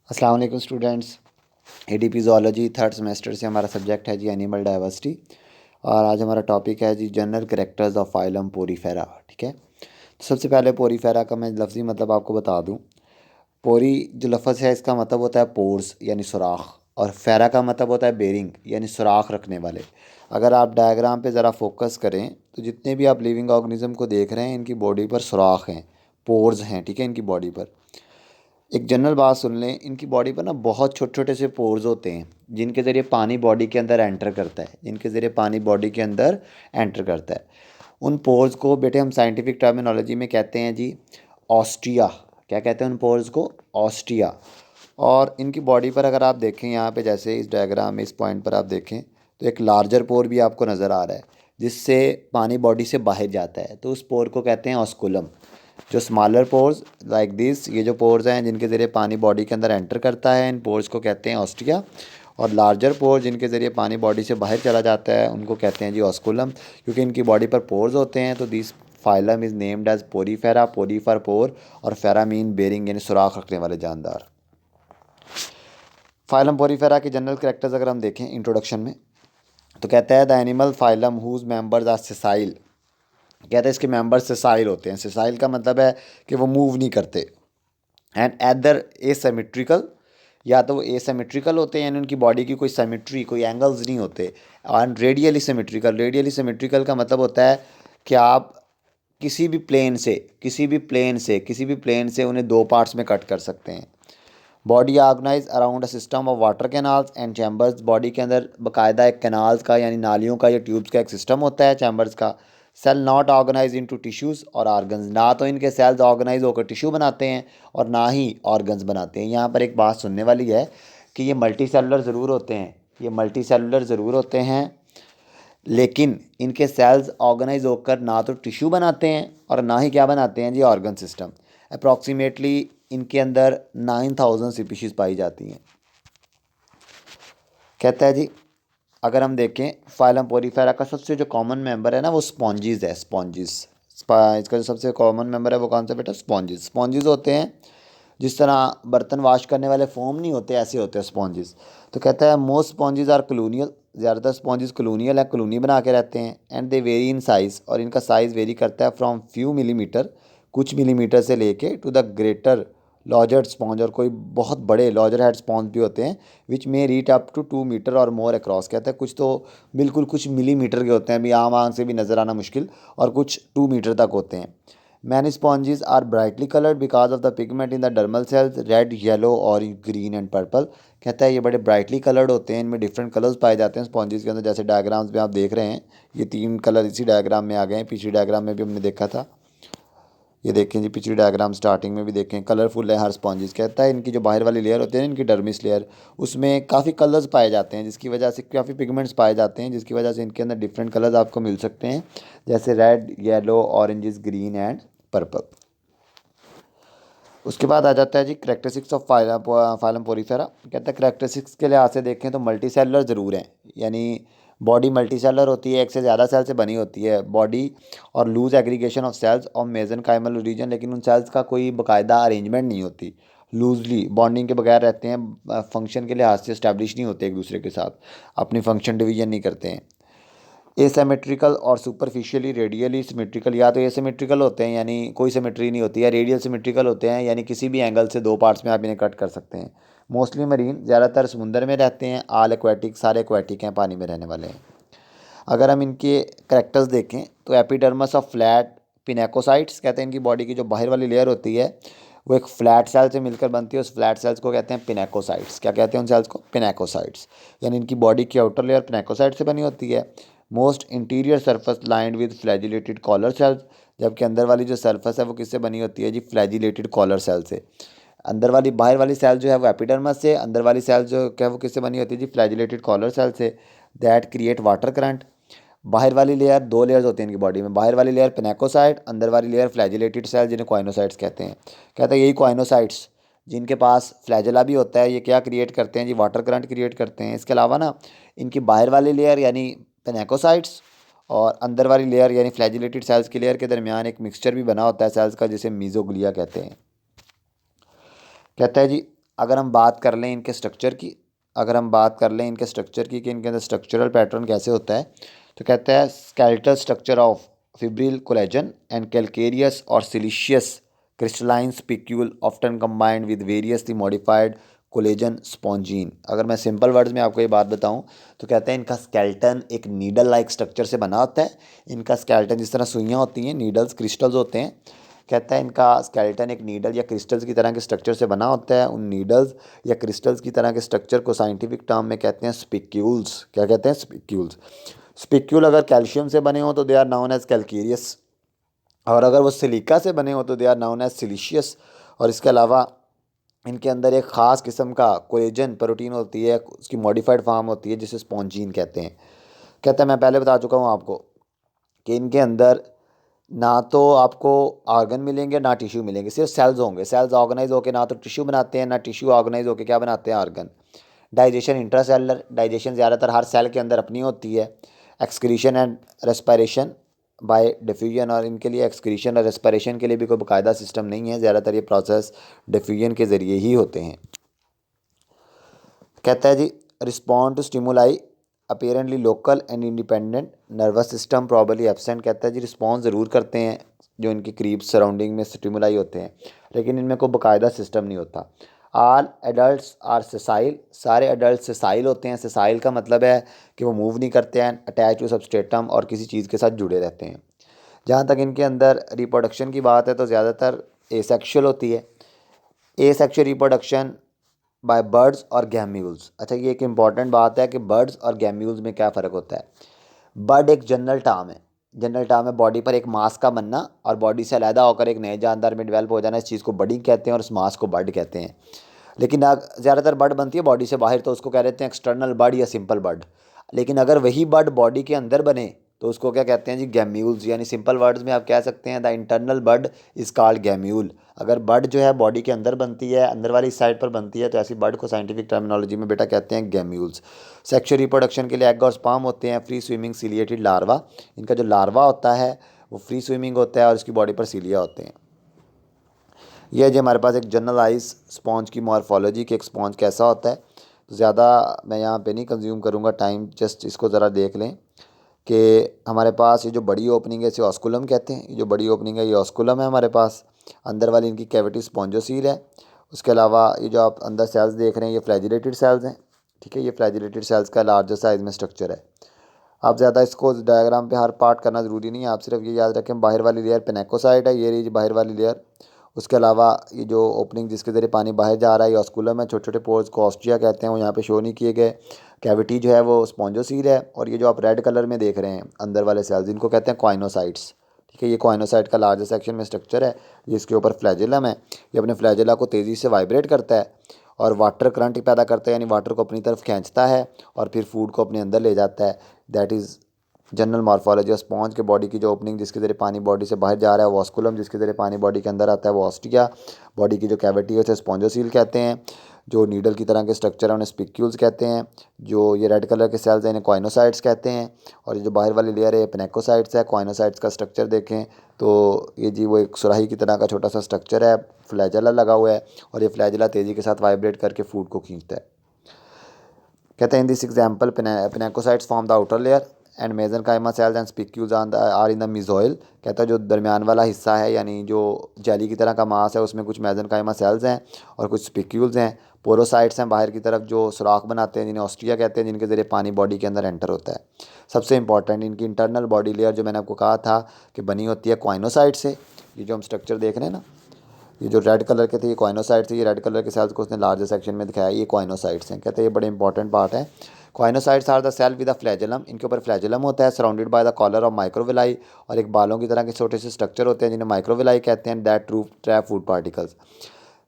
अस्सलाम वालेकुम students. ADP zoology third semester से हमारा सब्जेक्ट है जी एनिमल डाइवर्सिटी। और आज हमारा टॉपिक है जी general characters of phylum porifera. ठीक है, तो सबसे पहले पोरीफेरा का मैं लफ्ज़ी मतलब आपको बता दूं। पोरी जो लफ्ज़ है इसका मतलब होता है पोर्स यानी सुराख, और फेरा का मतलब होता है बेरिंग यानी सुराख रखने वाले। अगर आप डायग्राम पे ज़रा फोकस करें तो जितने भी आप लिविंग ऑर्गेनिज्म को देख रहे हैं इनकी बॉडी पर सुराख हैं, पोर्स हैं। ठीक है, इनकी बॉडी पर एक जनरल बात सुन लें, इनकी बॉडी पर ना बहुत छोटे छोटे से पोर्स होते हैं जिनके ज़रिए पानी बॉडी के अंदर एंटर करता है, जिनके ज़रिए पानी बॉडी के अंदर एंटर करता है। उन पोर्स को बेटे हम साइंटिफिक टर्मिनोलॉजी में कहते हैं जी ऑस्टिया। क्या कहते हैं उन पोर्स को? ऑस्टिया। और इनकी बॉडी पर अगर आप देखें यहाँ पे, जैसे इस डायग्राम में इस पॉइंट पर आप देखें तो एक लार्जर पोर भी आपको नज़र आ रहा है जिससे पानी बॉडी से बाहर जाता है, तो उस पोर को कहते हैं ऑस्कुलम। जो स्मॉलर पोर्स लाइक दिस, ये जो पोर्स हैं जिनके ज़रिए पानी बॉडी के अंदर एंटर करता है, इन पोर्स को कहते हैं ऑस्टिया। और लार्जर पोर्स जिनके ज़रिए पानी बॉडी से बाहर चला जाता है उनको कहते हैं जी ऑस्कुलम। क्योंकि इनकी बॉडी पर पोर्स होते हैं तो this phylum is named as Porifera. Pori for pore और फेरा मीन बेरिंग यानी सुराख रखने वाले जानदार। फाइलम पोरीफेरा के जनरल कैरेक्टर्स अगर हम देखें इंट्रोडक्शन में, तो कहता है the animal phylum whose members are sessile. कहते हैं इसके मेंबर्स सेसाइल होते हैं। सेसाइल का मतलब है कि वो मूव नहीं करते। एंड एदर एसिमेट्रिकल, या तो वो एसिमेट्रिकल होते हैं यानी उनकी बॉडी की कोई सिमेट्री, कोई एंगल्स नहीं होते। And radially symmetrical. Radially symmetrical का मतलब होता है कि आप किसी भी प्लेन से उन्हें दो पार्ट्स में कट कर सकते हैं। Body organise around a system of water canals and chambers. Body के अंदर बाकायदा एक कैनाल्स का यानी नालियों का या ट्यूब्स का एक सिस्टम होता है, चैम्बर्स का। Cell not organise into tissues और ऑर्गन्स। ना तो इनके सेल्स ऑर्गेनाइज होकर टिश्यू बनाते हैं और ना ही ऑर्गन्स बनाते हैं। यहाँ पर एक बात सुनने वाली है कि ये मल्टी सेलुलर ज़रूर होते हैं, लेकिन इनके सेल्स ऑर्गेनाइज होकर ना तो टिश्यू बनाते हैं और ना ही क्या बनाते हैं जी, ऑर्गन सिस्टम। अप्रॉक्सीमेटली इनके अंदर 9000 स्पीशीज़ पाई जाती हैं। कहता है जी अगर हम देखें फाइलम पोरीफेरा का सबसे जो कॉमन मेंबर है ना वो स्पॉन्जीज है। इसका जो सबसे कॉमन मेंबर है वो कौन सा बेटा? स्पॉन्जीज होते हैं। जिस तरह बर्तन वॉश करने वाले फोम नहीं होते, ऐसे होते हैं स्पॉन्जीज। तो कहता है मोस्ट स्पॉन्जीज आर कलोनियल। ज़्यादातर स्पॉन्जीज कलोनियल है, कलोनी बना के रहते हैं। And they very in size, और इनका साइज़ वेरी करता है फ्रॉम फ्यू मिलीमीटर, कुछ मिलीमीटर से लेके टू द ग्रेटर लॉजर्ड स्पॉन्ज, और कोई बहुत बड़े लॉजर हेड स्पॉन्ज भी होते हैं विच में रीच अप टू 2 मीटर और मोर अक्रॉस। कहता है कुछ तो बिल्कुल कुछ मिलीमीटर के होते हैं, अभी आम आंख से भी नज़र आना मुश्किल, और कुछ 2 मीटर तक होते हैं। Many sponges are brightly coloured because of the pigment in the dermal cells, red, yellow और ग्रीन एंड पर्पल। कहता है ये बड़े ब्राइटली कलर्ड होते हैं, इनमें डिफरेंट कलर्स पाए जाते हैं स्पॉन्जेस के अंदर। जैसे डायग्राम्स में आप देख रहे हैं ये 3 कलर इसी डायग्राम में आ गए हैं, पिछली डायग्राम में भी हमने देखा था। ये देखें जी, पिछली डायग्राम स्टार्टिंग में भी देखें, कलरफुल है हर स्पॉन्जेस। कहता है इनकी जो बाहर वाली लेयर होती है ना, इनकी डर्मिस लेयर, उसमें काफ़ी कलर्स पाए जाते हैं जिसकी वजह से, काफ़ी पिगमेंट्स पाए जाते हैं जिसकी वजह से इनके अंदर डिफरेंट कलर्स आपको मिल सकते हैं, जैसे red, yellow, oranges, green and purple. उसके बाद आ जाता है जी करेक्टरिस्टिक्स ऑफ फाइलम पोरीफेरा। कहता है करेक्टरिस्टिक्स के लिहाज से देखें तो मल्टी सेलुलर ज़रूर हैं, यानी बॉडी मल्टी सेलुलर होती है, एक से ज़्यादा सेल से बनी होती है बॉडी, और loose aggregation of cells of mesenchymal region, लेकिन उन सेल्स का कोई बाकायदा अरेंजमेंट नहीं होती, लूजली बॉन्डिंग के बगैर रहते हैं, फंक्शन के लिहाज से इस्टेब्लिश नहीं होते एक दूसरे के साथ, अपनी फंक्शन डिवीजन नहीं करते हैं। एसिमेट्रिकल और सुपरफिशियली रेडियली सिमेट्रिकल, या तो एसिमेट्रिकल होते हैं यानी कोई सिमेट्री नहीं होती, या रेडियल सिमेट्रिकल होते हैं यानी किसी भी एंगल से दो पार्ट्स में आप इन्हें कट कर सकते हैं। मोस्टली मरीन, ज़्यादातर समुंदर में रहते हैं। आल एक्वाटिक, सारे एक्वाटिक हैं, पानी में रहने वाले हैं। अगर हम इनके करेक्टर्स देखें तो एपिडर्मस ऑफ फ्लैट पिनेकोसाइट्स। कहते हैं इनकी बॉडी की जो बाहर वाली लेयर होती है वो एक फ्लैट सेल से मिलकर बनती है, उस फ्लैट सेल्स को कहते हैं पिनेकोसाइट्स। क्या कहते हैं उन सेल्स को? पिनेकोसाइट्स। यानी इनकी बॉडी की आउटर लेयर पिनेकोसाइट से बनी होती है। Most interior surface lined with flagellated collar cells. जबकि अंदर वाली जो सरफेस है वो किससे बनी होती है जी? फ्लैजिलेटेड कॉलर सेल से। अंदर वाली, बाहर वाली सेल जो है वो एपिडर्मस से, अंदर वाली सेल जो क्या वो किससे बनी होती है जी? फ्लैजिलेटेड कॉलर सेल से। That create water current. बाहर वाली लेयर, दो लेयर्स होती हैं इनकी बॉडी में, बाहर वाली लेयर पिनेकोसाइट, अंदर वाली लेयर फ्लैजिलेटेड सेल जिन्हें क्वाइनोसाइट्स कहते हैं। कहते हैं यही क्वाइनोसाइट्स जिनके पास फ्लैजेला भी होता है, ये क्या क्रिएट करते हैं जी? वाटर करंट क्रिएट करते हैं। इसके अलावा ना इनकी बाहर वाली लेयर यानी पिनेकोसाइट्स और अंदर वाली लेयर यानी फ्लैजिलेटेड सेल्स की लेयर के दरमियान एक मिक्सचर भी बना होता है सेल्स का, जिसे मीजोग्लिया कहते हैं। कहता है जी अगर हम बात कर लें इनके स्ट्रक्चर की, कि इनके अंदर स्ट्रक्चरल पैटर्न कैसे होता है, तो कहता है skeletal structure of fibril collagen and calcareous और siliceous crystalline spicule often combined with variously modified collagen spongin. अगर मैं सिंपल वर्ड्स में आपको ये बात बताऊं तो कहते हैं इनका स्केलेटन एक नीडल लाइक स्ट्रक्चर से बना होता है। इनका स्केलेटन जिस तरह सुइयाँ होती हैं, नीडल्स क्रिस्टल्स होते हैं, कहता है इनका स्केलेटन एक नीडल या क्रिस्टल्स की तरह के स्ट्रक्चर से बना होता है। उन नीडल्स या क्रिस्टल्स की तरह के स्ट्रक्चर को साइंटिफिक टर्म में कहते हैं स्पिक्यूल्स। क्या कहते हैं? स्पिक्यूल्स। स्पिक्यूल अगर कैल्शियम से बने हो तो they are known as calcareous, और अगर वो सिलिका से बने हो तो they are known as siliceous. और इसके अलावा इनके अंदर एक ख़ास किस्म का कोलेजन प्रोटीन होती है, उसकी मॉडिफाइड फॉर्म होती है जिसे स्पॉन्जीन कहते हैं। कहता है मैं पहले बता चुका हूँ आपको कि इनके अंदर ना तो आपको ऑर्गन मिलेंगे ना टिश्यू मिलेंगे, सिर्फ सेल्स होंगे। सेल्स ऑर्गेनाइज होकर ना तो टिश्यू बनाते हैं ना टिश्यू ऑर्गेनाइज होकर क्या बनाते हैं? ऑर्गन। डाइजेशन इंट्रासेलुलर, डाइजेशन ज़्यादातर हर सेल के अंदर अपनी होती है। Excretion and respiration bye diffusion, और इनके लिए एक्सक्रीशन और रेस्पिरेशन के लिए भी कोई बाकायदा सिस्टम नहीं है, ज़्यादातर ये प्रोसेस डिफ्यूजन के ज़रिए ही होते हैं। कहता है जी respond to stimuli apparently local and independent, nervous system probably absent. कहता है जी रिस्पॉन्स ज़रूर करते हैं जो इनके करीब सराउंडिंग में स्टिमुलाई होते हैं, लेकिन इनमें कोई बाकायदा सिस्टम नहीं होता। ऑल एडल्ट्स आर सेसाइल, सारे एडल्ट सेसाइल होते हैं। सेसाइल का मतलब है कि वो मूव नहीं करते हैं, अटैच टू सबस्ट्रेटम और किसी चीज़ के साथ जुड़े रहते हैं। जहाँ तक इनके अंदर रिप्रोडक्शन की बात है तो ज़्यादातर एसेक्सुअल होती है। एसेक्सुअल रिप्रोडक्शन बाय बर्ड्स और गैम्यूल्स। अच्छा, ये एक इंपॉर्टेंट बात है कि बर्ड्स और गैम्यूल्स में क्या फ़र्क होता है। बर्ड एक जनरल टर्म है, जनरल टर्म है बॉडी पर एक मास का बनना और बॉडी से अलहदा होकर एक नए जानदार में डेवलप हो जाना, इस चीज़ को बर्डिंग कहते हैं और उस मास को बर्ड कहते हैं। लेकिन ज़्यादातर बर्ड बनती है बॉडी से बाहर तो उसको कह देते हैं एक्सटर्नल बर्ड या सिंपल बर्ड। लेकिन अगर वही बर्ड बॉडी के अंदर बने तो उसको क्या कहते हैं जी? गैम्यूल्स। यानी सिंपल वर्ड्स में आप कह सकते हैं the internal bud is called gemmule. अगर बर्ड जो है बॉडी के अंदर बनती है, अंदर वाली साइड पर बनती है, तो ऐसी बर्ड को साइंटिफिक टर्मिनोलॉजी में बेटा कहते हैं गैम्यूल्स। सेक्सुअल रिप्रोडक्शन के लिए एग और स्पर्म होते हैं। फ्री स्विमिंग सिलिएटेड लार्वा, इनका जो लार्वा होता है वो फ्री स्विमिंग होता है और इसकी बॉडी पर सीलिया होते हैं। यह जो हमारे पास एक जनरलाइज स्पॉन्ज की मॉर्फोलॉजी कि एक स्पॉन्ज कैसा होता है, तो ज़्यादा मैं यहाँ पे नहीं कंज्यूम करूँगा टाइम, जस्ट इसको ज़रा देख लें कि हमारे पास ये जो बड़ी ओपनिंग है इसे ऑस्कुलम कहते हैं। ये जो बड़ी ओपनिंग है ये ऑस्कुलम है हमारे पास। अंदर वाली इनकी कैविटी स्पॉन्जोसील है। उसके अलावा ये जो आप अंदर सेल्स देख रहे हैं ये फ्लैजिलेटेड सेल्स हैं। ठीक है, ये फ्लैजिलेटेड सेल्स का लार्जर साइज में स्ट्रक्चर है। आप ज़्यादा इसको डायग्राम पे हर पार्ट करना ज़रूरी नहीं है, आप सिर्फ ये याद रखें बाहर वाली लेयर पेनेकोसाइट है, ये रही बाहर वाली लेयर। उसके अलावा ये जो ओपनिंग जिसके ज़रिए पानी बाहर जा रहा है ये ऑस्कुलम है। छोटे छोटे पोर्स को ऑस्ट्रिया कहते हैं, वो यहाँ पे शो नहीं किए गए। कैविटी जो है वो स्पॉन्जोसील है। और ये जो आप रेड कलर में देख रहे हैं अंदर वाले सेल्स, इनको कहते हैं कॉइनोसाइट्स। ठीक है, ये कॉइनोसाइट का लार्जर सेक्शन में स्ट्रक्चर है। ये इसके ऊपर फ्लैजिलम है। ये अपने फ्लैजिला को तेज़ी से वाइब्रेट करता है और वाटर करंट पैदा करता है, यानी वाटर को अपनी तरफ खींचता है और फिर फूड को अपने अंदर ले जाता है। That is general morphology of sponge के बॉडी की जो ओपनिंग जिसके ज़रिए पानी बॉडी से बाहर जा रहा है वो ऑस्कुलम, जिसके ज़रिए पानी बॉडी के अंदर आता है वो ऑस्टिया। बॉडी की जो कैविटी है उसे स्पॉन्जोसील कहते हैं। जो नीडल की तरह के स्ट्रक्चर हैं उन्हें स्पिक्यूल्स कहते हैं। जो ये रेड कलर के सेल्स हैं इन्हें कॉइनोसाइट्स कहते हैं। और ये जो बाहर वाली लेयर है पेनेकोसाइट्स है। कॉइनोसाइट्स का स्ट्रक्चर देखें तो ये जी वो एक सुराही की तरह का छोटा सा स्ट्रक्चर है, फ्लैजेला लगा हुआ है और ये फ्लैजेला तेज़ी के साथ वाइब्रेट करके फूड को खींचता है। कहते हैं in this example pinacocytes form the outer layer and mesenchyma cells and spicules are in the mesohyl. कहता है जो दरमियान वाला हिस्सा है यानी जो जेली की तरह का मास है उसमें कुछ मेसेनकाइमा सेल्स हैं और कुछ स्पिक्यूल्स हैं। पोरोसाइट्स हैं बाहर की तरफ जो सुराख बनाते हैं जिन्हें ऑस्ट्रिया कहते हैं, जिनके ज़रिए पानी बॉडी के अंदर एंटर होता है। सबसे इंपॉर्टेंट इनकी इंटरनल बॉडी लेयर जो मैंने आपको कहा था कि बनी होती है कॉइनोसाइट से। ये जो हम स्ट्रक्चर देख रहे हैं ना, ये जो रेड कलर के थे ये कॉइनोसाइट्स थे। ये रेड कलर के सेल्स को उसने लार्जर सेक्शन में दिखाया, ये कॉइनोसाइट्स हैं। कहते हैं ये बड़े इंपॉर्टेंट पार्ट है। Choanocytes are the cell with the flagellum, इनके ऊपर फ्लैजेलम होता है surrounded by the collar of microvilli, और एक बालों की तरह के छोटे से स्ट्रक्चर होते हैं जिन्हें माइक्रोविलाई कहते हैं। That trap food particles.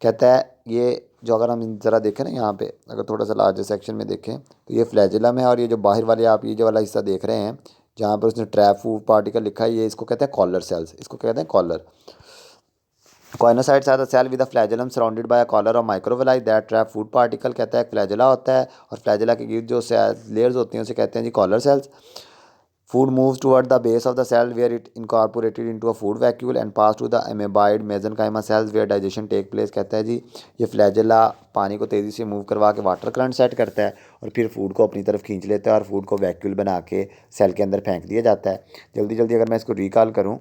कहता है ये जो अगर हम ज़रा देखें ना यहाँ पे, अगर थोड़ा सा लार्जर सेक्शन में देखें तो ये फ्लैजेलम है और ये जो बाहर वाले आप ये जो वाला हिस्सा देख रहे हैं जहाँ पर उसने ट्रैप फूड पार्टिकल लिखा है, ये इसको कहते हैं कॉलर सेल्स, इसको कहते हैं collar. Choanocytes are the cell with the flagellum surrounded by a collar और microvilli that trap food particle. कहता है फ्लैजेला होता है और फ्लैजेला के गिर्द जो लेयर्स होती हैं उसे कहते हैं जी collar cells. Food moves toward the base of the cell where it incorporated into a food vacuole and pass to the amoeboid mesenchyma cells where digestion take place। कहता है जी ये फ्लैजेला पानी को तेज़ी से मूव करवा के वाटर करंट सेट करता है और फिर फूड को अपनी तरफ खींच लेता है और फूड को वैक्यूल बना के सेल के अंदर फेंक दिया जाता है। जल्दी जल्दी अगर मैं इसको रिकॉल करूँ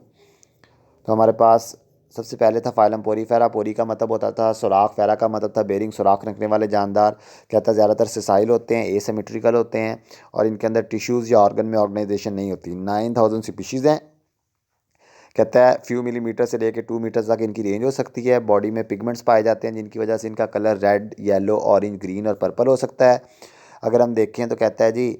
तो हमारे पास सबसे पहले था फाइलम पोरीफेरा। पोरी का मतलब होता था सुराख, फेरा का मतलब था बेरिंग, सुराख रखने वाले जानदार। कहता है ज़्यादातर सिसाइल होते हैं, एसिमेट्रिकल होते हैं और इनके अंदर टिश्यूज़ या ऑर्गन में ऑर्गेनाइजेशन नहीं होती। 9000 स्पीशीज़ हैं। कहता है फ्यू मिलीमीटर से लेकर 2 मीटर तक इनकी रेंज हो सकती है। बॉडी में पिगमेंट्स पाए जाते हैं जिनकी वजह से इनका colour red, yellow, orange, green और पर्पल हो सकता है। अगर हम देखें तो कहता है जी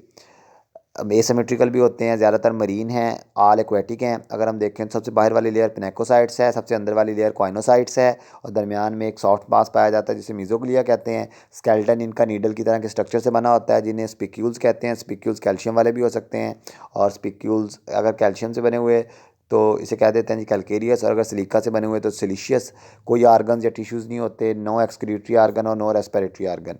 एसिमेट्रिकल भी होते हैं, ज़्यादातर मरीन हैं, ऑल एक्वेटिक हैं। अगर हम देखें तो सबसे बाहर वाली लेयर पिनेकोसाइट्स है, सबसे अंदर वाली लेयर कॉइनोसाइट्स है और दरमियान में एक सॉफ्ट मास पाया जाता है जिसे मीजोग्लिया कहते हैं। स्केलेटन इनका नीडल की तरह के स्ट्रक्चर से बना होता है जिन्हें स्पिक्यूल्स कहते हैं। स्पिक्यूल्स कैल्शियम वाले भी हो सकते हैं और स्पिक्यूल्स अगर कैल्शियम से बने हुए तो इसे कह देते हैं जी कैलकेरियस, और अगर सिलिका से बने हुए तो सिलिशियस। कोई आर्गन या टिश्यूज़ नहीं होते, नो एक्सक्रीटरी आर्गन और नो रेस्पिरेटरी आर्गन।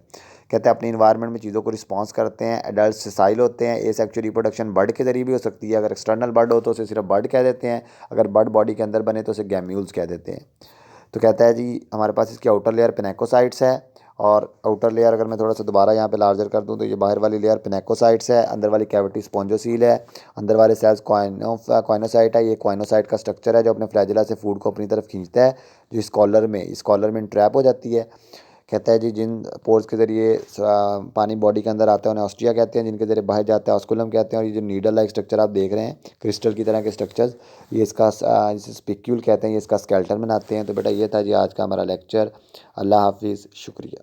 कहते हैं अपनी इन्वायरमेंट में चीज़ों को रिस्पॉन्स करते हैं। एडल्ट सिसाइल होते हैं। एसेक्सुअल रिप्रोडक्शन बर्ड के जरिए भी हो सकती है। अगर एक्सटर्नल बर्ड हो तो उसे सिर्फ बर्ड कह देते हैं, अगर बर्ड बॉडी के अंदर बने तो उसे गैम्यूल्स कह देते हैं। तो कहता है जी हमारे पास इसकी आउटर लेयर पिनेकोसाइट्स है और आउटर लेयर अगर मैं थोड़ा सा दोबारा यहाँ पे लार्जर कर दूँ तो ये बाहर वाली लेयर पिनेकोसाइट्स है, अंदर वाली कैविटी स्पॉन्जोसील है, अंदर वाले सेल्स कॉइनोसाइट है। ये कॉइनोसाइट का स्ट्रक्चर है जो अपने फ्लैजिला से फूड को अपनी तरफ खींचता है जो इस कॉलर में ट्रैप हो जाती है। कहता है जी जिन पोर्स के ज़रिए पानी बॉडी के अंदर आता है उन्हें ऑस्ट्रिया कहते हैं, जिनके ज़रिए बाहर जाता है ऑस्कुलम कहते हैं। और ये जो नीडल लाइक स्ट्रक्चर आप देख रहे हैं क्रिस्टल की तरह के स्ट्रक्चर्स, ये इसका जिसे स्पिक्यूल कहते हैं, ये इसका स्केलेटन बनाते हैं। तो बेटा ये था जी आज का हमारा लेक्चर। अल्लाह हाफिज़, शुक्रिया।